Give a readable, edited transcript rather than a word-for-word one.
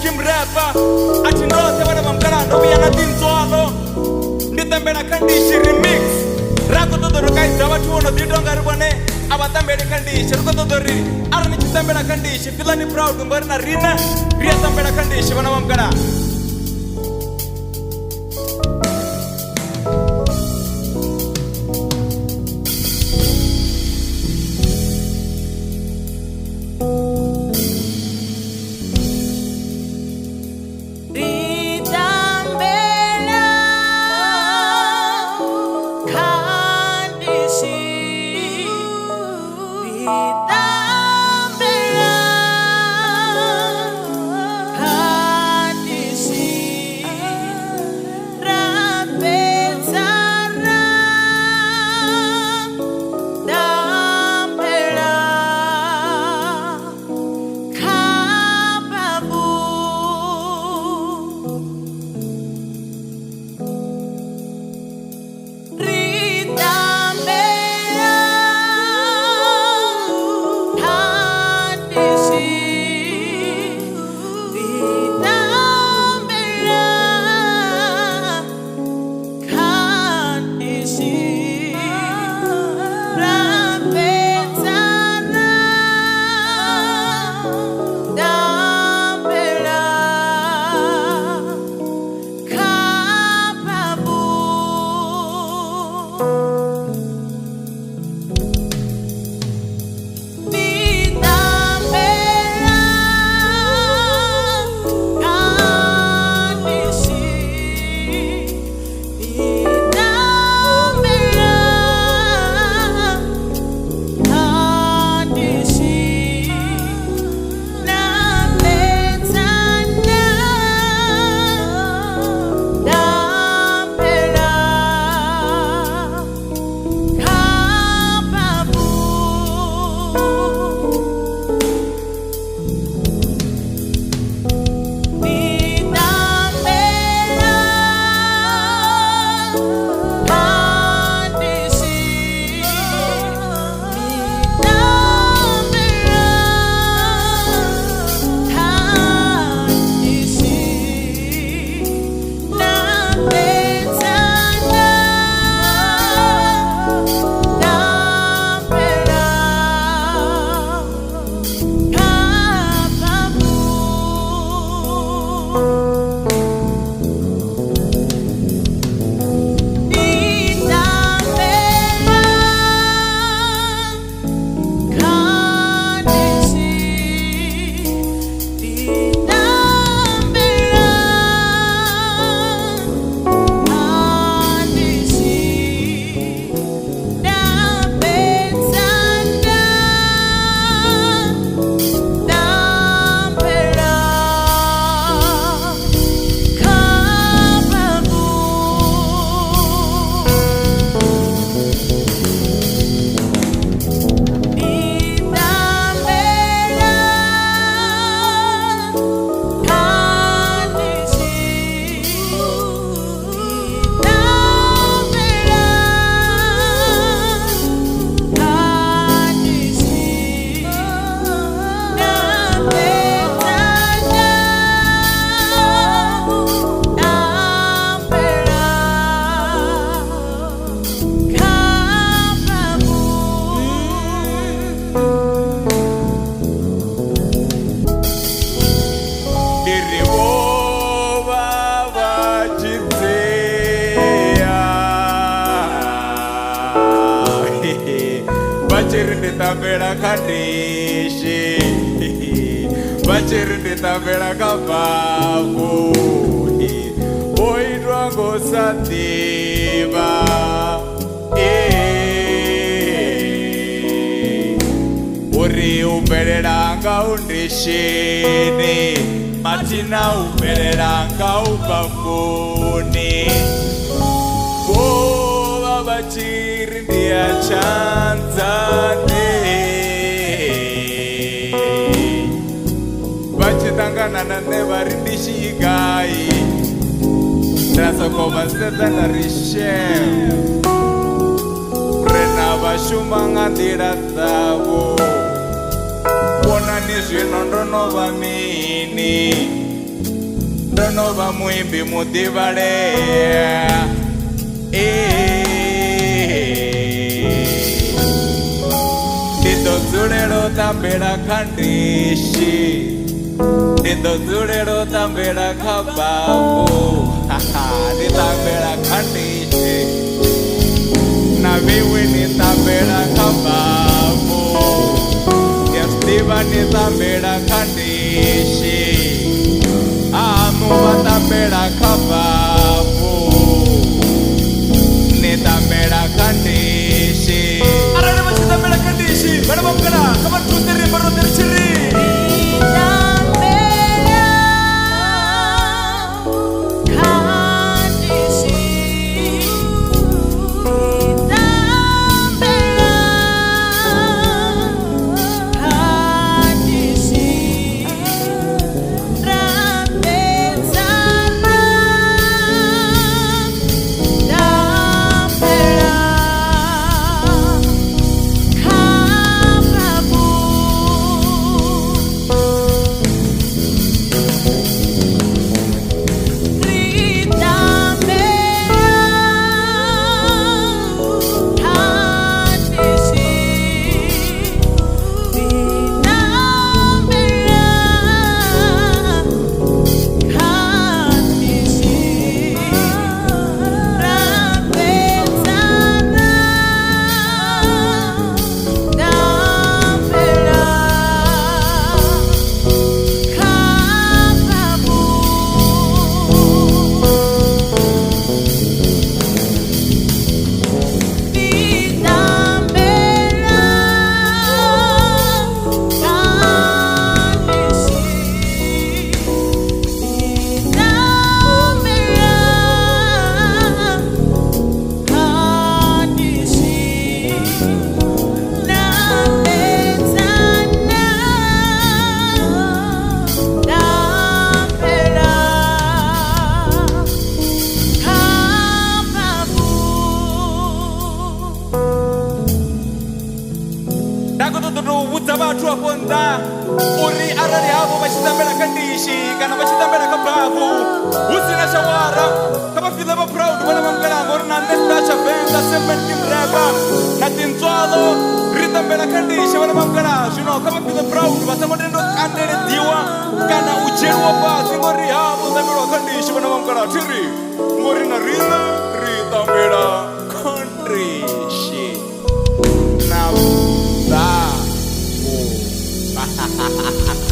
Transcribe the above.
Kim Rapper ati ndote wana mamkana no yana tinzwalo nditambela kandishi remix rako todo rokaisa watu wono didonga rubone abatambele kandishi rako todo ri arani chitambela kandishi filani proud mbarna rina ria tambela kandishi wana mamkana tambela kandishi bachirinde tambela kababu oitwa ngosativa uri umbelelanga undishini matina umbelelanga ubambuni bova bachirinde achanzane bachitangana nane varindichigai rasokoma setana rishem rena vashumanga ndira dzavo kona ni zvino ndonova mini nova muimbi mudivale Ndidzodzulelo tambela kandishi Ndidzodzulelo tambela kabavu Nditambela kandishi Na viwe nitambela kabavu Yastiva nitambela kandishi Amu batambela kabavu Nitambela kandishi Arare bachitambela kandishi bana bamkana kaman tutiri baroteri chiri Vatu aponda uri arali havo vachitambela kandishi kana vachitambela kabavu usina shawara kama fila va proud vana vamkalanga uri na ndestacha venda sementimreva na tintswalo ritambela kandishi vana vamkala zvino kama fila proud vasangodendo kandelediwa kana ucheriwa pasi ngori havo tambelwa kandishi vana vamkala tiri ngori na rina ritambela kandishi na ha ha ha ha